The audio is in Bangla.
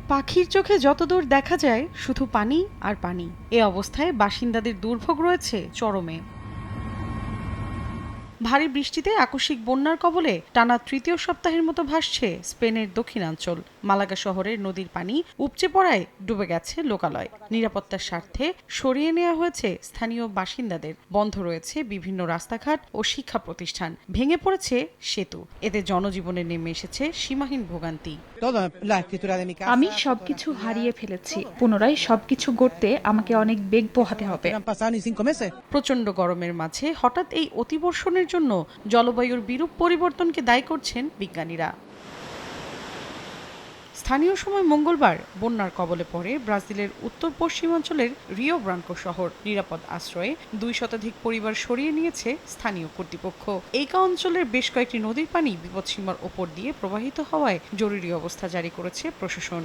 পাখির চোখে যতদূর দেখা যায় শুধু পানি আর পানি। এ অবস্থায় বাসিন্দাদের দুর্ভোগ রয়েছে চরমে। ভারী বৃষ্টিতে আকস্মিক বন্যার কবলে টানা তৃতীয় সপ্তাহের মতো ভাসছে স্পেনের দক্ষিণাঞ্চল। মালাগা শহরের নদীর পানি উপচে পড়ায় ডুবে গেছে লোকালয়। নিরাপত্তার স্বার্থে সরিয়ে নেওয়া হয়েছে স্থানীয় বাসিন্দাদের। বন্ধ রয়েছে বিভিন্ন রাস্তাঘাট ও শিক্ষা প্রতিষ্ঠান। ভেঙে পড়েছে সেতু। এতে জনজীবনে নেমে এসেছে সীমাহীন ভোগান্তি। আমি সবকিছু হারিয়ে ফেলেছি। পুনরায় সবকিছু গড়তে আমাকে অনেক বেগ পোহাতে হবে। প্রচণ্ড গরমের মাঝে হঠাৎ এই অতিবর্ষণের জন্য জলবায়ুর বিরূপ পরিবর্তনকে দায়ী করছেন বিজ্ঞানীরা। স্থানীয় সময় মঙ্গলবার বন্যার কবলে পড়ে ব্রাজিলের উত্তর পশ্চিমাঞ্চলের রিও ব্রাঙ্কো শহর। নিরাপদ আশ্রয়ে ২ শতাধিক পরিবার সরিয়ে নিয়েছে স্থানীয় কর্তৃপক্ষ। এই অঞ্চলের বেশ কয়েকটি নদীর পানি বিপদসীমার ওপর দিয়ে প্রবাহিত হওয়ায় জরুরি অবস্থা জারি করেছে প্রশাসন।